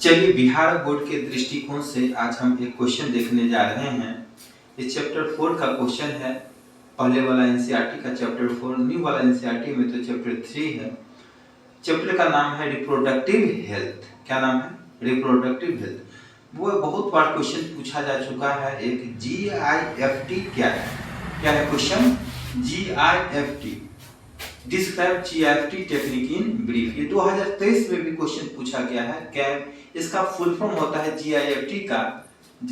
चलिए बिहार बोर्ड के दृष्टिकोण से आज हम एक क्वेश्चन देखने जा रहे हैं। ये चैप्टर 4 का क्वेश्चन है। पहले वाला एनसीईआरटी का चैप्टर 4, न्यू वाला एनसीईआरटी में तो चैप्टर 3 है। चैप्टर का नाम है रिप्रोडक्टिव हेल्थ। क्या नाम है? Reproductive health. वो बहुत बार क्वेश्चन पूछा जा चुका है। एक GIFT क्या है? क्या है question? GIFT, describe GIFT technique in brief. ये 2023 में भी क्वेश्चन पूछा गया है। क्या इसका फुल फॉर्म होता है GIFT का?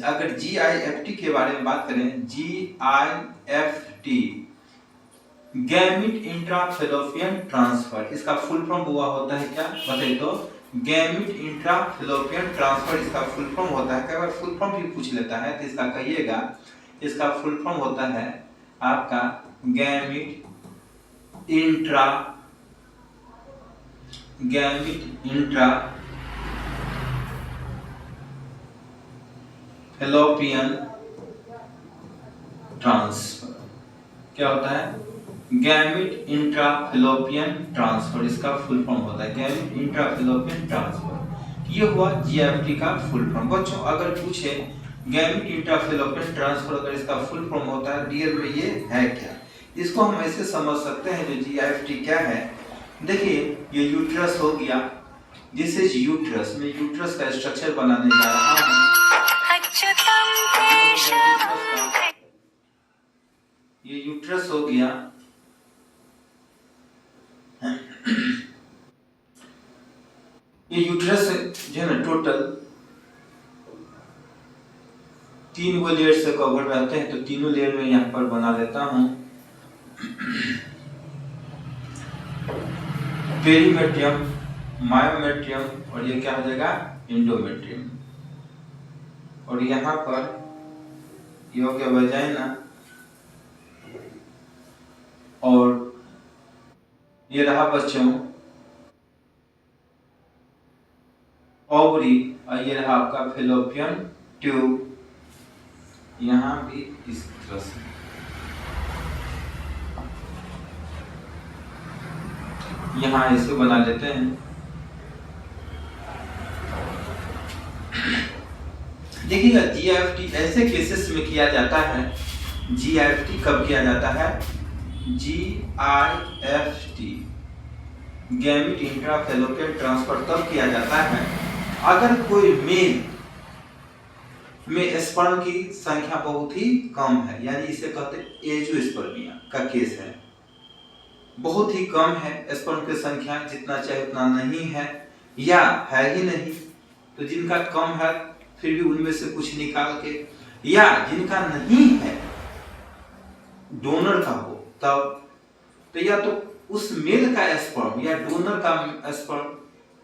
अगर GIFT के बारे में बात करें, GIFT गैमिट इंट्राफेलोपियन ट्रांसफर, इसका फुल फॉर्म हुआ होता है क्या बताइए तो? गैमिट इंट्राफेलोपियन ट्रांसफर इसका फुल फॉर्म होता है। अगर फुल फॉर्म भी पूछ लेता है तो इसका कहिएगा, इसका फुल फॉर्म होता है आपका गैमिट इंट्रा फेलोपियन ट्रांसफर। क्या होता है? गैमिट इंट्राफेलोपियन ट्रांसफर, इसका फुल फॉर्म होता है गैमिट इंट्राफेलोपियन ट्रांसफर। ये हुआ GIFT का फुल फॉर्म। बच्चों अगर पूछे गैमिट इंट्राफेलोपियन ट्रांसफर अगर इसका फुल फॉर्म होता है रियल में ये है क्या, इसको हम ऐसे समझ सकते हैं जो GIFT क्या है। देखिए ये यूट्रस हो गया, दिस इज यूट्रस। मैं यूट्रस का स्ट्रक्चर बनाने जा रहा हूँ। ये यूट्रस हो गया। ये यूट्रस जो है ना टोटल 3 वो लेयर से कवर रहते हैं, तो तीनों लेयर में यहाँ पर बना देता हूँ। पेरीमेट्रियम, मायोमेट्रियम और ये क्या हो जाएगा? एंडोमेट्रियम। और यहाँ पर ये हो गया वजाइना और ये रहा बच्चों ओवरी और ये रहा आपका फेलोपियन ट्यूब। यहाँ भी इस तरह से यहाँ इसे बना लेते हैं। देखिएगा GIFT ऐसे केसेस में किया जाता है। GIFT कब किया जाता है? GIFT गैमिट इंट्राफेलोपियन ट्रांसफर तब किया जाता है अगर कोई मेल में स्पर्म की संख्या बहुत ही कम है, यानी इसे कहते हैं एजोस्पर्मिया का केस है। बहुत ही कम है स्पर्म की संख्या, जितना चाहे उतना नहीं है या है ही नहीं। तो जिनका कम है फिर भी उनमें से कुछ निकाल के, या जिनका नहीं है डोनर का हो तब, तो या तो उस मेल का स्पर्म या डोनर का स्पर्म,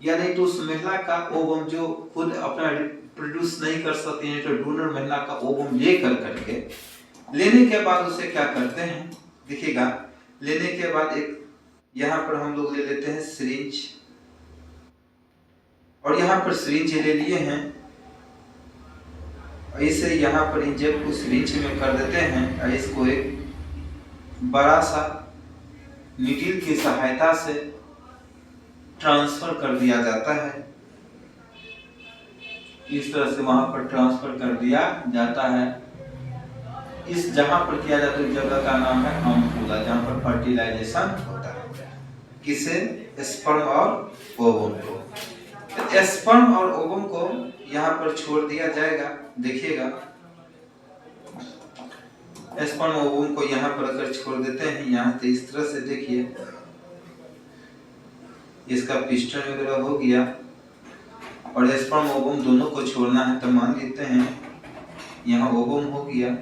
या नहीं तो उस महिला का ओवम जो खुद अपना प्रोड्यूस नहीं कर सकती है, तो डोनर महिला का ओवम लेकर करके लेने के बाद उसे क्या करते हैं देखिएगा। लेने के बाद एक यहाँ पर हम लोग ले लेते हैं सिरिंज, और यहाँ पर सिरिंज ले लिए हैं, इसे यहाँ पर इंजेक्ट को सिरिंज में कर देते हैं और इसको एक बड़ा सा नीडल की सहायता से ट्रांसफर कर दिया जाता है। इस तरह से वहां पर ट्रांसफर कर दिया जाता है। इस जहां पर किया जाता है जगह का नाम है अम्पुला, जहां पर फर्टिलाइजेशन होता है। किसे? स्पर्म और ओवम को। तो स्पर्म और ओवम को यहाँ पर छोड़ दिया जाएगा। देखिएगा स्पर्म ओवम को यहाँ पर अगर छोड़ देते हैं यहाँ, तो इस तरह से देखिए इसका पिस्टन वगैरह हो गया, और स्पर्म ओवम दोनों को छोड़ना है। तो मान लेते हैं यहाँ ओवम हो गया,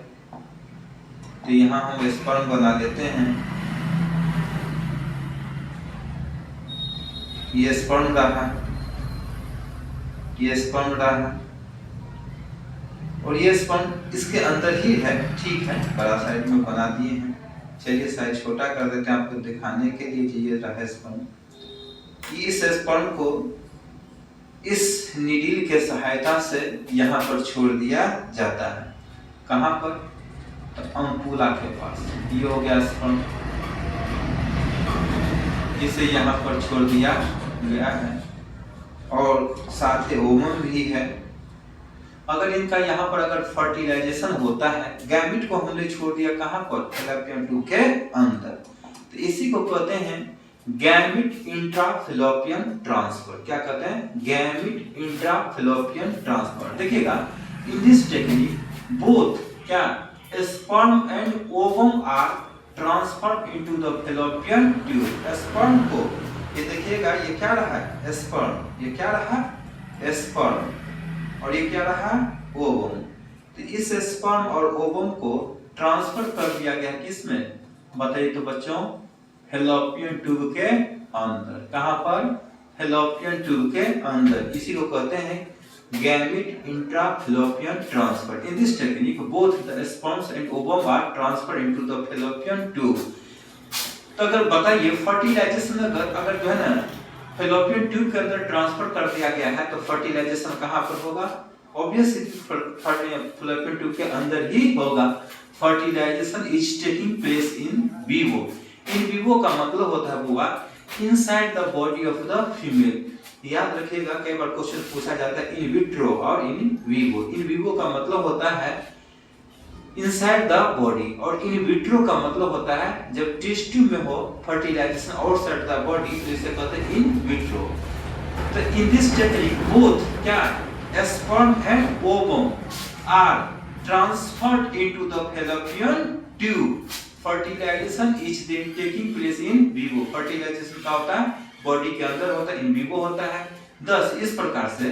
तो यहाँ हम स्पर्म बना लेते हैं। ये स्पर्म रहा, ये स्पर्म रहा, और ये स्पर्म इसके अंदर ही है। ठीक है, बड़ा साइड में बना दिए हैं। चलिए साइज छोटा कर देते हैं आपको दिखाने के लिए। ये रहा स्पर्म। इस स्पर्म को इस नीडल के सहायता से यहाँ पर छोड़ दिया जाता है। कहाँ पर? अम्पुला के पास। ये हो गया स्पर्म, जिसे यहाँ पर छोड़ दिया गया है। और साथ ही ओवम भी है। अगर इनका यहाँ पर अगर फर्टिलाइजेशन होता है, गैमेट को हमने छोड़ दिया कहाँ पर, फैलोपियन ट्यूब के अंदर, तो इसी को कहते हैं गैमेट इंट्राफैलोपियन ट्रांसफर। क्या कहते हैं, गैमेट इंट्राफैलोपियन ट्रांसफर। देखिएगा, इन दिस टेक्निक बोथ क्या sperm and ovum are transferred into the fallopian tube. Sperm को, ये देखिएगा, ये क्या रहा है स्पर्म, ये क्या रहा स्पर्म, और ये क्या रहा ओवम। तो इस स्पर्म और ओवम को ट्रांसफर कर दिया गया किसमें, बताइए तो बच्चों, फैलोपियन ट्यूब के अंदर। कहां पर, फैलोपियन ट्यूब के अंदर। इसी को कहते हैं gamete intrafallopian transfer. In this technique both the sperms and ovum are transferred into the fallopian tube. तो अगर बताइए फर्टिलाइजेशन अगर जो है ना फैलोपियन ट्यूब के अंदर ट्रांसफर कर दिया गया है, तो फर्टिलाइजेशन कहां पर होगा, ऑब्वियसली फैलोपियन ट्यूब के अंदर ही होगा। Fertilization is taking place in vivo. In vivo का मतलब होता है बुआ inside the body of the female. याद रखिएगा, कई बार क्वेश्चन पूछा जाता है इन विट्रो और इन विवो। इन विवो का मतलब होता है इनसाइड द बॉडी, और इन विट्रो का मतलब होता है जब टेस्ट ट्यूब में हो फर्टिलाइजेशन आउटसाइड द बॉडी, तो इसे कहते हैं इन विट्रो। तो इन दिस टेक्निक बोथ क्या sperm and ovum are transferred into the fallopian tube. Fertilization is then taking place in vivo. Fertilization का होता है बॉडी के अंदर होता है, इन विवो होता है। thus इस प्रकार से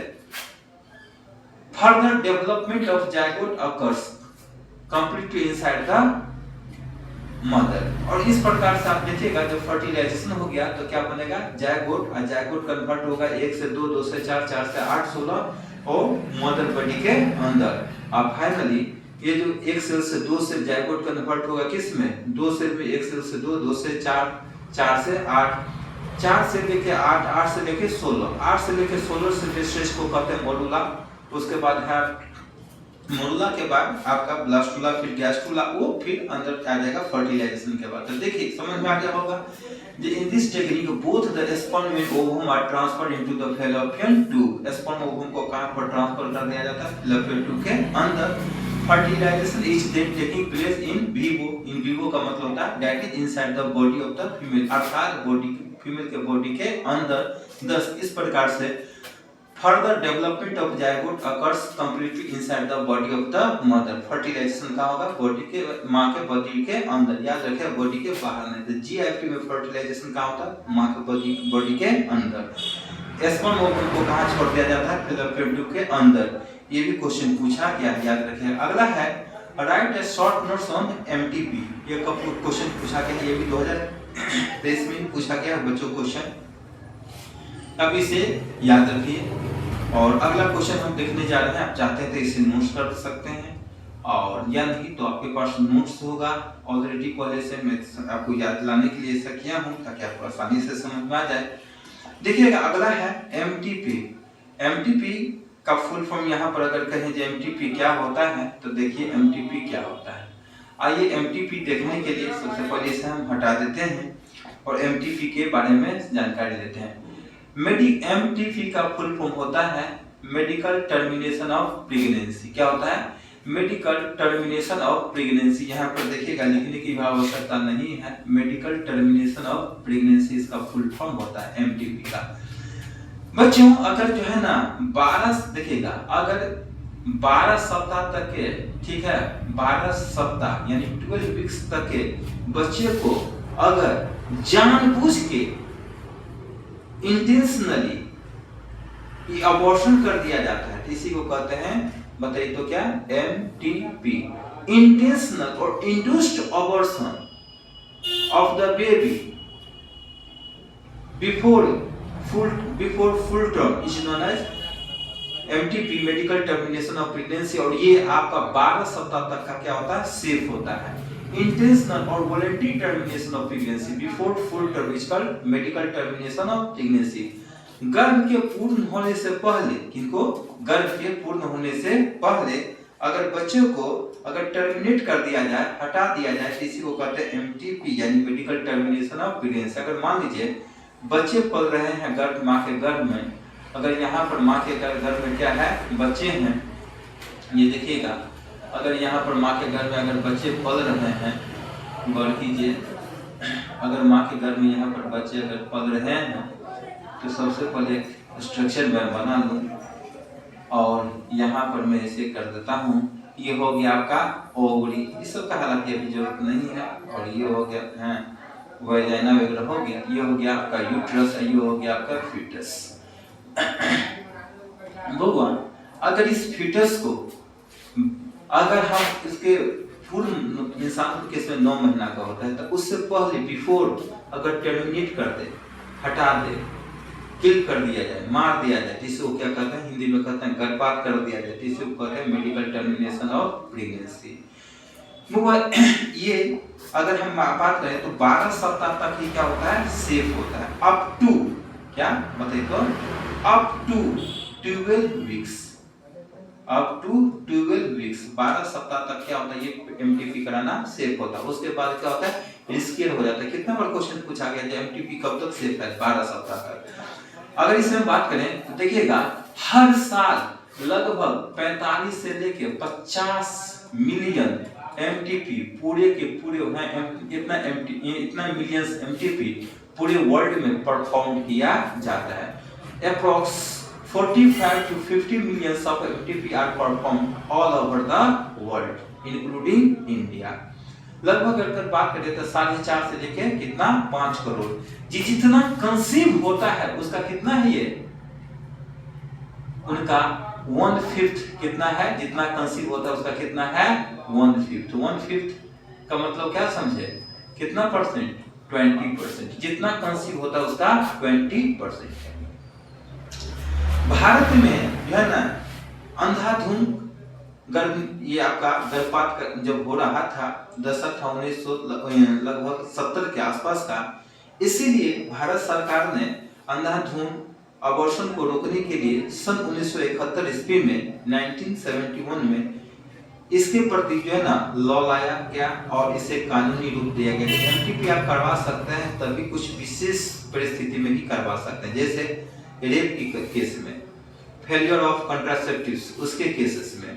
further development of zygote occurs completely inside the mother. और इस प्रकार से आप देखिएगा जब फर्टिलाइजेशन हो गया तो क्या बनेगा, जायगोट, और जायगोट कन्वर्ट होगा 1 से 2, 2 से 4, 4 से 8, 16 और मदर बॉडी के अंदर। अब फाइनली ये जो एक सेल से 2 सेल जायगोट कन्वर्ट होगा किसमें, 2 सेल में, 1 सेल से 2, 2 से 4, 4 से 8, 4 से लेके 8, 8 से लेके 16, 8 से लेके 16 से स्टेज को कहते हैं मोडुला। उसके बाद है मोडुला के बाद आपका ब्लास्टुला, फिर गैस्ट्रुला, वो फिर अंदर आ जाएगा फर्टिलाइजेशन के बाद। तो देखिए समझ में आ गया होगा जे in this technique both the sperm and ovum are transferred into the fallopian tube. Sperm ovum को कहां पर ट्रांसफर कर दिया जाता है, फैलोपियन ट्यूब के अंदर। Fertilization is then taking place in vivo. In vivo का मतलब होता है that is inside the body of the female, अर्थात बॉडी फीमेल के बॉडी के अंदर। thus इस प्रकार से further development of zygote occurs completely inside the body of the mother. Fertilization का होगा बॉडी के, मां के बॉडी के अंदर, याद रखिए बॉडी के बाहर नहीं। तो जीआईपी में फर्टिलाइजेशन का होता है मां के बॉडी के अंदर। स्पर्म ओवम को कहां छोड़ दिया जाता है, फैलोपियन ट्यूब के अंदर। ये भी क्वेश्चन पूछा गया, याद रखिए। अगला है right A short notes on MTP. ये कब क्वेश्चन पूछा गया, ये भी 2023 में पूछा गया बच्चों क्वेश्चन, अब इसे याद रखिए। और अगला क्वेश्चन हम देखने जा रहे हैं, आप चाहते हैं तो इसे नोट्स कर सकते हैं, और या नहीं तो आपके पास नोट्स होगा ऑलरेडी पहले से, मैं आपको याद दिलाने के लिए ऐसा किया हूं ताकि आपको आसानी से समझ में आ जाए। देखिएगा अगला है एमटीपी। एमटीपी का फुल फॉर्म यहाँ पर अगर कहें जो एमटीपी क्या होता है, तो देखिए एमटीपी क्या होता है। आइए एमटीपी देखने के लिए सबसे पहले इसे हम हटा देते हैं और एमटीपी के बारे में जानकारी लेते हैं। एमटीपी का फुल फॉर्म होता है मेडिकल टर्मिनेशन ऑफ प्रेगनेंसी। क्या होता है, मेडिकल टर्मिनेशन ऑफ प्रेगनेंसी। यहाँ पर देखिएगा लिखने की आवश्यकता नहीं है, मेडिकल टर्मिनेशन ऑफ प्रेगनेंसी इसका फुल फॉर्म होता है एमटीपी का। बच्चों अगर जो है ना 12 देखिएगा, अगर 12 सप्ताह तक के, ठीक है 12 सप्ताह यानी 12 वीक्स तक के बच्चे को अगर जानबूझ के इंटेंशनली अबॉर्शन कर दिया जाता है, इसी को कहते हैं, बताइए तो क्या, एमटीपी, इंटेंशनल और induced abortion of the baby before full term is known as MTP, medical termination of pregnancy. और ये आपका 12 सप्ताह तक का क्या होता है, सेफ होता है। इंटेंशनल और voluntary termination of pregnancy before full term is called medical termination of pregnancy. गर्भ के पूर्ण होने से पहले, किनको, गर्भ के पूर्ण होने से पहले अगर बच्चे को अगर टर्मिनेट कर दिया जाए, हटा दिया जाए, तो इसी को कहते हैं एमटीपी यानी मेडिकल टर्मिनेशन ऑफ प्रेगनेंसी। अगर मान लीजिए बच्चे पल रहे हैं गर्भ, मां के गर्भ में, अगर यहाँ पर माँ के घर में क्या है, बच्चे हैं, ये देखिएगा, अगर यहाँ पर माँ के घर में अगर बच्चे पल रहे हैं, गौर कीजिए, अगर माँ के घर में यहाँ पर बच्चे अगर पल रहे हैं तो सबसे पहले एक स्ट्रक्चर मैं बना लूँ और यहाँ पर मैं इसे कर देता हूँ। ये हो गया आपका ओवरी, इस सब का हालांकि अभी जरूरत नहीं है, और ये हो गया है वैजाइना वगैरह हो गया, ये हो गया आपका यूट्रस, ये हो गया आपका फीटस। भगवान अगर इस फीटस को अगर हम इसके पूर्ण इंसान के केस में 9 महीना का होता है तो उससे पहले बिफोर अगर टर्मिनेट कर दे, हटा दे, किल कर दिया जाए, मार दिया जाए, जिसे वो क्या कहते हैं, हिंदी में कहते हैं गर्भपात कर दिया जाए, जिसे वो कहते हैं मेडिकल टर्मिनेशन ऑफ प्रेगनेंसी। ये अगर हम बात करें तो 12 सप्ताह तक ही क्या होता है, सेफ होता है, अप टू क्या बताइए तो up to 12 weeks, up to 12 weeks, 12 सप्ताह तक क्या होता है, ये एमटीपी कराना सेफ होता है। उसके बाद क्या होता है, रिस्कियर हो जाता है। कितना बार क्वेश्चन पूछा गया है एमटीपी कब तक सेफ है, 12 सप्ताह तक। अगर इसमें बात करें तो देखिएगा हर साल लगभग 45 से लेके 50 मिलियन एमटीपी पूरे के पूरे इतना मिलियंस एमटीपी पूरे वर्ल्ड में परफॉर्म किया जाता है। Approx 45 to 50 million of MTP are performed all over the world, including India. लगभग अगर बात करें तो 4.5 से लेके कितना 5 करोड़ जितना कंसीव होता है उसका कितना है, ये उनका 1/5 कितना है, जितना कंसीव होता है उसका कितना है 1/5। 1/5 का मतलब क्या समझे, कितना परसेंट, 20%, जितना कंसीव होता है उसका 20%। भारत में जो है ना अंधाधुंध गर्भ, ये आपका गर्भपात जब हो रहा था दशक था 1900 लगभग 70 के आसपास का, इसीलिए भारत सरकार ने अंधाधुंध अबॉर्शन को रोकने के लिए सन 1971 ईस्वी में 1971 में इसके प्रति जो है ना लॉ लाया गया और इसे कानूनी रूप दिया गया। एमटीपी आप करवा सकते हैं तभी कुछ विशेष परिस्थिति में ही करवा सकते हैं, जैसे रेप की केस में, फेलियर ऑफ कंट्रासेप्टिव्स उसके केसेस में,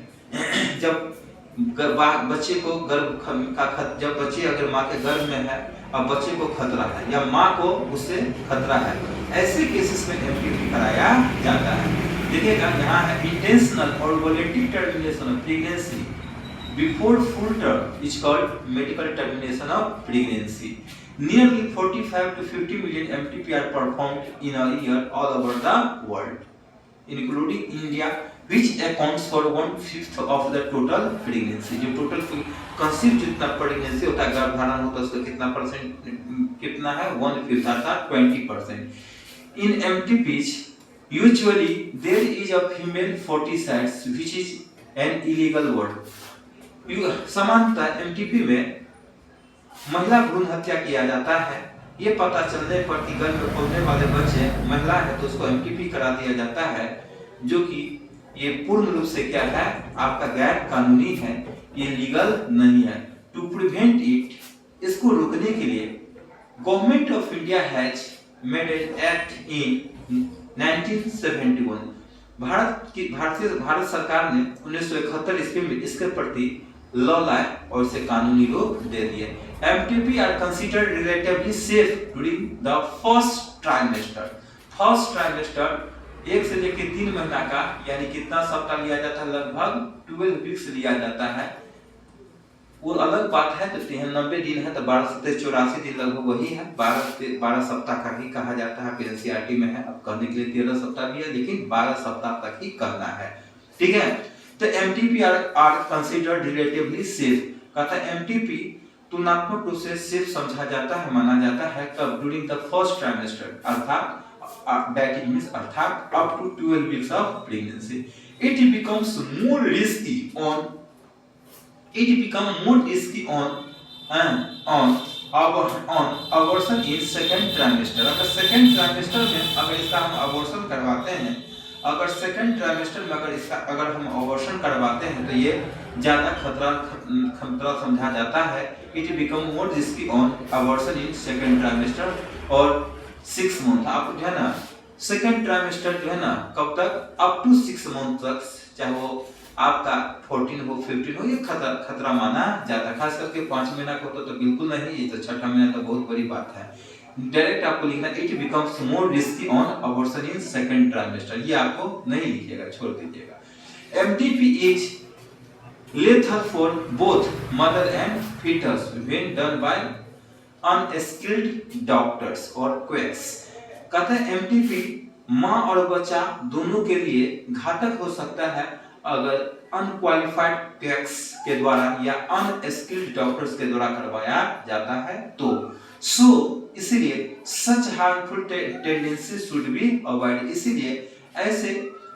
जब बच्चे को गर्भ का जब बच्चे अगर माँ के गर्भ में है और बच्चे को खतरा है या माँ को उससे खतरा है, ऐसे केसेस में एमटीपी कराया जाता है। देखिएगा यहाँ है इंटेंशनल और voluntary termination of pregnancy before full term is called medical termination of pregnancy. Nearly 45 to 50 million MTP are performed in a year all over the world, including India, which accounts for 1/5 of the total pregnancy. जो total conceive जितना pregnancy होता है, गर्भधारण होता है, उसका कितना percent कितना है 1/5 अर्थात 20%. In MTPs, usually there is a female foeticide, which is an illegal word. सामान्यतः MTP में महिला भ्रूण हत्या किया जाता है। ये पता चलने पर कि गर्भ में पलने वाले बच्चे महिला है तो उसको एमटीपी करा दिया जाता है, जो कि ये पूर्ण रूप से क्या है आपका गैर कानूनी है, ये लीगल नहीं है। टू प्रिवेंट इट, इसको रोकने के लिए government of India has made an act in 1971। Bharat सरकार ने 1971 ईस्वी में इसके प्रति लॉ लाए और इसे कानूनी रूप दे दिए। MTP are considered relatively safe during the first trimester. First trimester 1 से लेकर 3 महीना का यानी कितना सप्ताह लिया जाता है, लगभग 12 वीक्स लिया जाता है। वो अलग बात है, तो 90 दिन है तो 12 से 84 दिन लगभग वही है, 12 सप्ताह का ही कहा जाता है। एनसीईआरटी में है, अब कहने के लिए 13 सप्ताह भी है, लेकिन 12 सप्ताह तक ही कहना है, ठीक है। तो MTP are considered relatively safe, कहता है MTP तुलनात्मक रूप से सेफ समझा जाता है, माना जाता है कब, ड्यूरिंग द फर्स्ट ट्राइमेस्टर अर्थात दैट मींस अर्थात up to 12 weeks of pregnancy. It becomes more risky on abortion in second trimester। अगर सेकंड ट्राइमेस्टर में अगर इसका हम अबॉर्शन करवाते हैं, अगर सेकंड ट्राइमेस्टर में अगर हम अबॉर्शन करवाते हैं तो ये ज्यादा खतरा समझा जाता है। It become more risky on abortion in second trimester और 6 मंथ। आप जो है ना सेकेंड ट्राइमेस्टर जो है ना कब तक, अप टू 6 मंथ तक, चाहे वो आपका 14 हो 15 हो, ये खतरा माना जाता है। खास करके 5 महीना को तो बिल्कुल नहीं, ये तो छठा महीना तो बहुत बड़ी बात है। डायरेक्ट आपको लिखना it becomes more risky on abortion in second trimester, ये आपको नहीं लिखिएगा, छोड़ दीजिएगा। MTP is lethal for both mother and fetus when done by unskilled doctors or quacks। कहते हैं एमटीपी माँ और बच्चा दोनों के लिए घातक हो सकता है अगर अनक्वालिफाइड क्वैक्स के द्वारा या अनस्किल्ड डॉक्टर्स के द्वारा करवाया जाता है तो। सो इसीलिए such harmful tendency should be avoid, इसीलिए ऐसे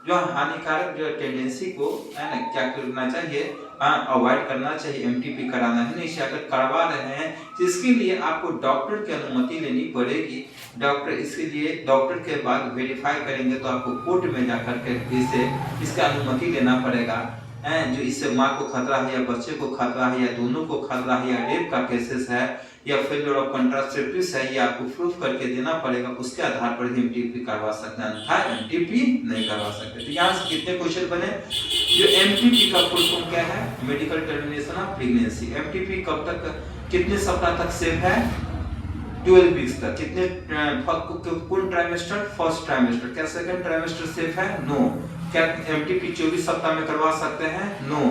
जो हानिकारक जो टेंडेंसी को है ना क्या करना चाहिए, अवॉइड करना चाहिए, एमटीपी कराना है नहीं। अगर करवा रहे हैं तो इसके लिए आपको डॉक्टर की अनुमति लेनी पड़ेगी। डॉक्टर इसके लिए डॉक्टर के बाद वेरीफाई करेंगे तो आपको कोर्ट में जाकर के इसे इसका अनुमति लेना पड़ेगा, जो इससे माँ को खतरा है या बच्चे को खतरा है या दोनों को खतरा है या रेप का केसेस है या फेलियर ऑफ कंट्रासेप्टिव्स है, ये आपको प्रूफ करके देना पड़ेगा। उसके आधार पर ही एमटीपी करवा सकते हैं, अन्यथा एमटीपी नहीं करवा सकते। तो यहाँ से कितने क्वेश्चन बने। जो एमटीपी का फुल फॉर्म क्या है, medical termination of pregnancy. MTP कब तक, कितने सप्ताह तक सेफ है, 12 वीक्स तक। कितने कौन ट्राइमेस्टर, फर्स्ट ट्राइमेस्टर। क्या सेकंड ट्राइमेस्टर सेफ है, नो। क्या एमटीपी 24 सप्ताह में करवा सकते हैं, नो।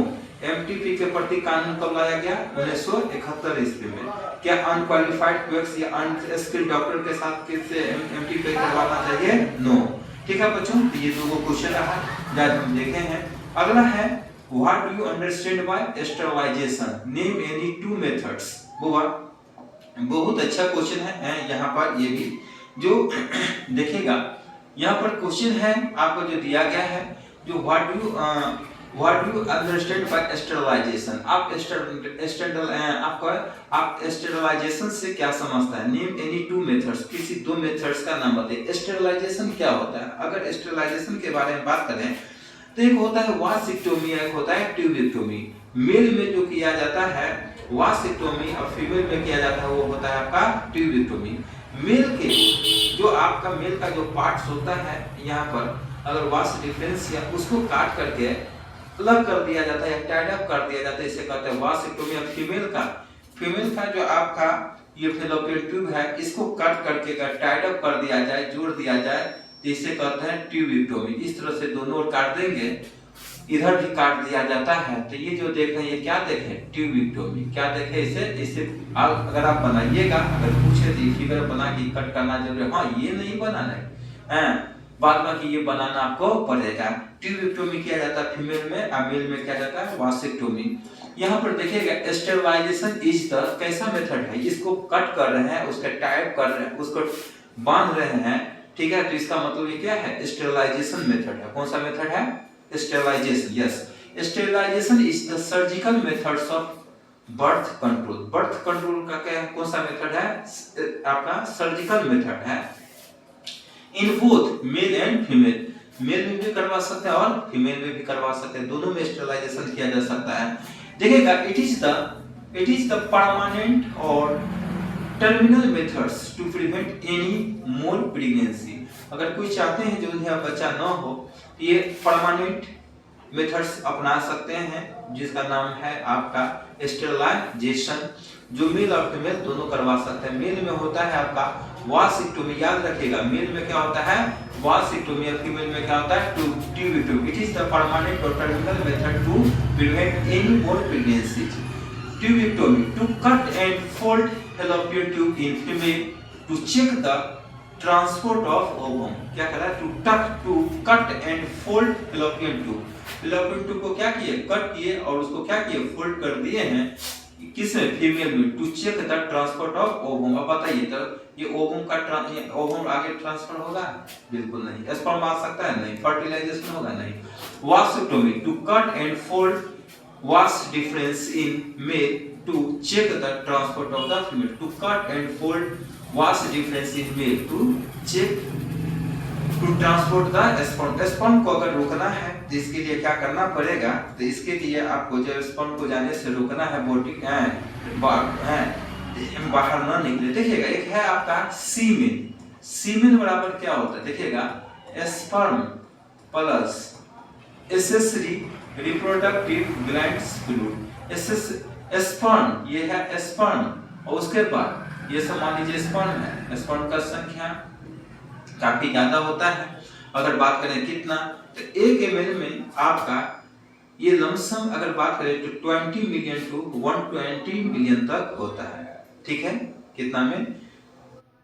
एमटीपी के प्रति कानून कब लाया गया, 1971 ईस्वी में। क्या अनक्वालिफाइड क्वैक्स या अनस्किल्ड डॉक्टर के साथ किससे एमटीपी करवाना चाहिए, नो। ठीक है बच्चों, ये दो क्वेश्चन रहा जो हम देखे हैं। अगला है what do you understand by sterilization, name any 2 methods. बहुत अच्छा क्वेश्चन है यहाँ पर। ये भी जो देखिएगा यहाँ पर क्वेश्चन है आपको जो दिया गया है, जो what do you understand by sterilization. आप स्टरलाइजेशन से क्या समझता है, नेम एनी 2 मेथड्स, किसी 2 मेथड्स का नाम बताइए। स्टरलाइजेशन क्या होता है, अगर स्टरलाइजेशन के बारे में बात करें तो एक होता है वासेक्टोमी, एक होता है ट्यूबेक्टोमी। मेल में जो किया जाता है वासेक्टोमी और फीमेल में किया जाता है वो होता है आपका ट्यूबेक्टोमी। मेल के जो आपका मेल का जो पार्ट्स होता है यहाँ पर अगर वास डिफरेंस या उसको काट करके अलग कर दिया जाता है, टाइड अप कर दिया जाता है, इसे कहते हैं वासेक्टोमी। और फीमेल का जो आपका ये फेलोपियन ट्यूब है इसको काट करके टाइड अप कर दिया जाए, जोड़ दिया जाए, तो इसे कहते हैं ट्यूबेक्टोमी। इस तरह से दोनों ओर काट देंगे, इधर भी काट दिया जाता है। तो ये जो देख रहे हैं ये क्या देखे, ट्यूबेक्टोमी। क्या देखे, इसे अगर आप बनाइएगा, अगर पूछे तो फिगर बना के कट करना जरूरी है, हाँ ये नहीं बनाना है, बाद में कि ये बनाना आपको पड़ेगा। ट्यूबेक्टोमी किया जाता है फीमेल में, और मेल में किया जाता है वासेक्टोमी। यहाँ पर देखिएगा स्टेरिलाइजेशन इज द कैसा मेथड है, इसको कट कर रहे हैं, उसका टाइप कर रहे हैं, उसको बांध रहे हैं, ठीक है। तो इसका मतलब ये क्या है, स्टेरिलाइजेशन मेथड है। कौन सा मेथड है, sterilization. Yes, sterilization is the surgical methods of birth control. Birth control का क्या कौन सा मेथड है, आपका सर्जिकल मेथड है। In both male and female, male में भी करवा सकते हैं और फीमेल में भी करवा सकते हैं, दोनों में स्टेरिलाइजेशन किया जा सकता है। देखिएगा इट इज द परमानेंट और terminal methods to prevent any more pregnancy. अगर कोई चाहते हैं जो है बच्चा न हो, ये परमानेंट मेथड्स अपना सकते हैं जिसका नाम है आपका स्टेरिलाइजेशन, जो मेल और फीमेल दोनों करवा सकते हैं। मेल में होता है आपका वासेक्टोमी, याद रखिएगा मेल में क्या होता है वासेक्टोमी और फीमेल में क्या होता है tubectomy. It is the permanent और terminal method to prevent any more pregnancy. Tubectomy to cut and fold fallopian tube in female to check the transport of ovum। क्या करा, to cut and fold fallopian tube। fallopian tube को क्या किए, cut किए और उसको क्या किए, फोल्ड कर दिए हैं, किसमें, फीमेल में, to check the transport of ovum. अब बताइए तो ये ओवम का ओवम आगे ट्रांसफर होगा, बिल्कुल नहीं। स्पर्म आ सकता है, नहीं। फर्टिलाइजेशन होगा, नहीं। Vasectomy to cut and fold was difference in male to check the transport of the female। to cut and fold was difference in male to check to transport the sperm। sperm को अगर रोकना है तो इसके लिए क्या करना पड़ेगा, तो इसके लिए आपको जब sperm को जाने से रोकना है, बॉडी बाहर न निकले। देखिएगा एक है आपका सीमेन, सीमेन बराबर क्या होता है देखिएगा, sperm plus accessory reproductive glands fluid. Sperm ये है स्पर्म, और उसके बाद ये सब मान लीजिए स्पर्म है, स्पर्म का संख्या काफी ज्यादा होता है। अगर बात करें कितना, तो 1 ml में आपका ये लमसम अगर बात करें तो 20 मिलियन टू 120 मिलियन तक होता है। ठीक है, कितना में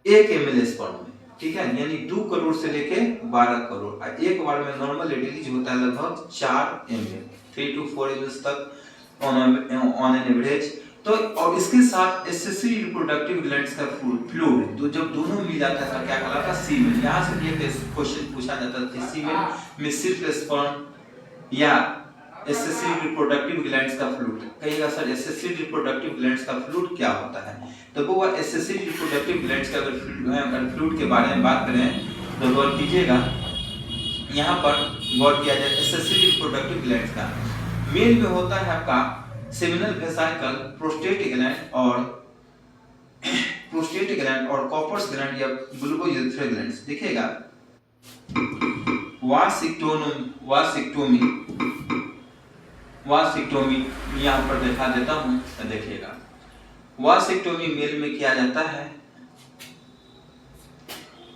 1 ml स्पर्म में, ठीक है, यानी 2 करोड़ से लेके 12 करोड़ एक बार में नॉर्मल रिलीज होता है लगभग 4 ml, 3 to 4 ml तक ऑन एन एवरेज। तो और इसके साथ एसेसरी रिप्रोडक्टिव ग्लैंड्स का फ्लूइड, तो जब दोनों मिल जाता है तो क्या कहलाता है सीमेन। यहाँ से ये क्वेश्चन पूछा जाता है कि सीमेन में सिर्फ स्पर्म या एसेसरी रिप्रोडक्टिव ग्लैंड्स का फ्लूइड, कहिएगा सर एसेसरी रिप्रोडक्टिव ग्लैंड्स का फ्लूइड क्या होता है। तो वो एसेसरी रिप्रोडक्टिव ग्लैंड्स का अगर फ्लूइड के बारे में बात करें तो गौर कीजिएगा, यहाँ पर गौर किया जाए एसेसरी रिप्रोडक्टिव ग्लैंड्स का मेल में होता है आपका सेमिनल वेसिकल, प्रोस्टेट ग्लैंड और कॉपर्स ग्लैंड या बुल्बोयूरेथ्रल ग्लैंड्स। देखिएगा वासेक्टोमी यहाँ पर दिखा देता हूँ, देखिएगा वासेक्टोमी मेल में किया जाता है।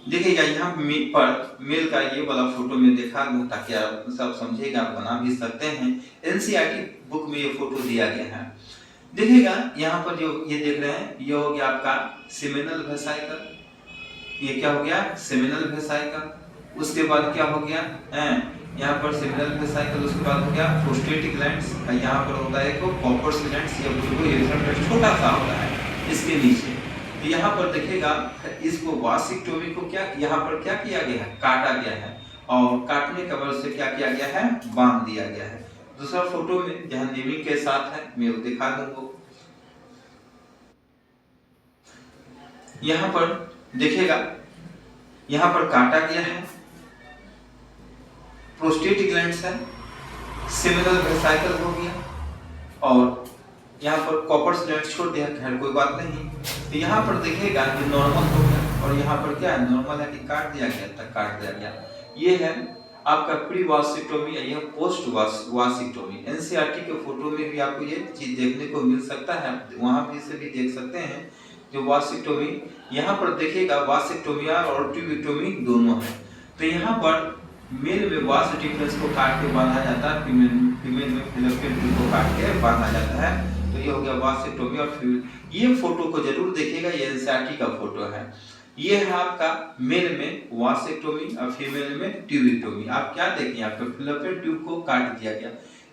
देखिएगा यहाँ पर मेल का ये वाला फोटो में दिखा दूं ताकि आप सब समझेगा, आप बना भी सकते हैं। एनसीईआरटी बुक में ये फोटो दिया गया है। देखिएगा यहाँ पर जो ये देख रहे हैं, ये हो गया आपका सेमिनल वेसिकल, ये क्या हो गया सेमिनल वेसिकल। उसके बाद क्या हो गया यहाँ पर सेमिनल वेसिकल, उसके बाद हो गया प्रोस्टेट ग्लैंड्स, यहाँ पर होता है कॉपर्स ग्लैंड्स या बुल्बोयूरेथ्रल छोटा सा होता है इसके नीचे। तो यहाँ पर देखिएगा इसको वासेक्टोमी को क्या यहाँ पर क्या किया गया है, काटा गया है, और काटने के बाद से क्या किया गया है, बांध दिया गया है। दूसरा फोटो में जहाँ नेमिंग के साथ है मैं वो दिखा दूंगा। यहाँ पर देखिएगा यहाँ पर काटा गया है, प्रोस्टेट ग्लैंड्स है, सेमिनल वेसिकल हो गया, और यहाँ पर कॉपर्स ग्लैंड छोड़ दिया, खैर कोई बात नहीं। तो यहाँ पर देखिएगा ये नॉर्मल हो गया, और यहाँ पर क्या है नॉर्मल है कि काट दिया गया था, काट दिया गया। ये है आपका प्री वासेक्टोमी, यह पोस्ट वासेक्टोमी। एनसीईआरटी के फोटो में भी आपको ये चीज देखने को मिल सकता है, वहां भी से भी देख सकते हैं जो वासेक्टोमी। यहाँ पर देखिएगा वासेक्टोमी और ट्यूबेक्टोमी दोनों है। तो यहाँ पर मेल में वास डिफरेंस को काट के बांधा जाता है, फीमेल में फिलोपियन ट्यूब को काट के बांधा जाता है। तो ये हो गया वासेक्टोमी और फीमेल। ये फोटो को जरूर देखिएगा, ये एनसीईआरटी का फोटो है। ये है आपका मेल में वासेक्टोमी और फीमेल में ट्यूबेक्टोमी। आप क्या देखें यहाँ पे फिलोपियन ट्यूब को काट दिया गया,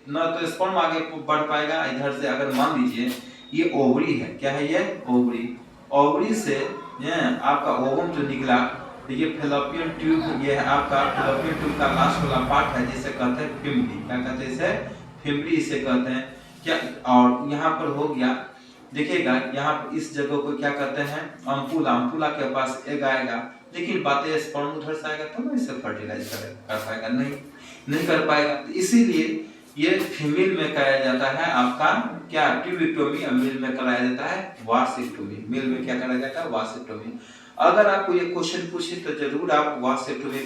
ना तो स्पर्म आगे बढ़ पाएगा। इधर से अगर मान लीजिए ये ओवरी है, क्या है ये ओवरी, ओवरी से आपका ओवम जो निकला, तो ये फिलोपियन ट्यूब, ये है आपका फिलोपियन ट्यूब का लास्ट वाला पार्ट है जिसे कहते हैं फिम्बरी। क्या कहते हैं इसे, फिम्बरी इसे कहते हैं क्या। और यहाँ पर हो गया देखिएगा यहाँ पर इस जगह को क्या कहते हैं अम्पुला, अम्पुला के पास एग आएगा, लेकिन बातें स्पर्म उधर से आएगा तो इसे फर्टिलाइज कर पाएगा, नहीं कर पाएगा। तो इसीलिए ये फीमेल में कराया जाता है आपका क्या ट्यूबेक्टोमी, और मेल में कराया जाता है वासेक्टोमी। मेल में क्या कराया जाता है वासेक्टोमी। अगर आपको ये क्वेश्चन पूछे तो जरूर आप वासेक्टोमी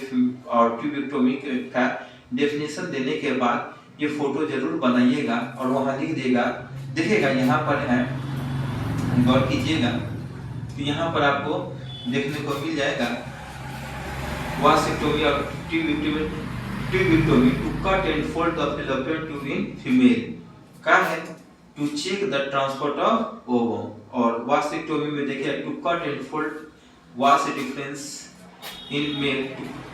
और ट्यूबेक्टोमी का डेफिनेशन देने के बाद ये फोटो जरूर बनाइएगा और वहां लिख देगा। देखिएगा यहाँ पर है, गौर कीजिएगा, तो यहाँ पर आपको देखने को मिल जाएगा वासेक्टोमी और tubectomy to cut and fold the fallopian tube in female का है to check the transport of ovum. और वासेक्टोमी में देखिए to cut and fold vas deferens in male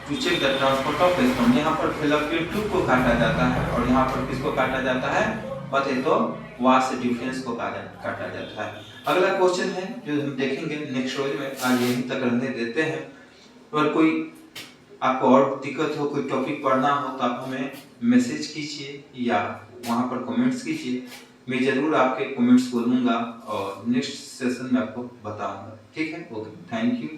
to check the transport of sperm. यहाँ पर fallopian tube को काटा जाता है, और यहाँ पर किसको काटा जाता है पते तो वास डिफरेंस को काटा जाता है। अगला क्वेश्चन है जो हम देखेंगे नेक्स्ट रोज में, आज यहीं तक रहने देते हैं। अगर कोई आपको और दिक्कत हो, कोई टॉपिक पढ़ना हो तो आप हमें मैसेज कीजिए या वहाँ पर कमेंट्स कीजिए, मैं जरूर आपके कमेंट्स को लूँगा और नेक्स्ट सेशन में आपको बताऊँगा। ठीक है, ओके, थैंक यू।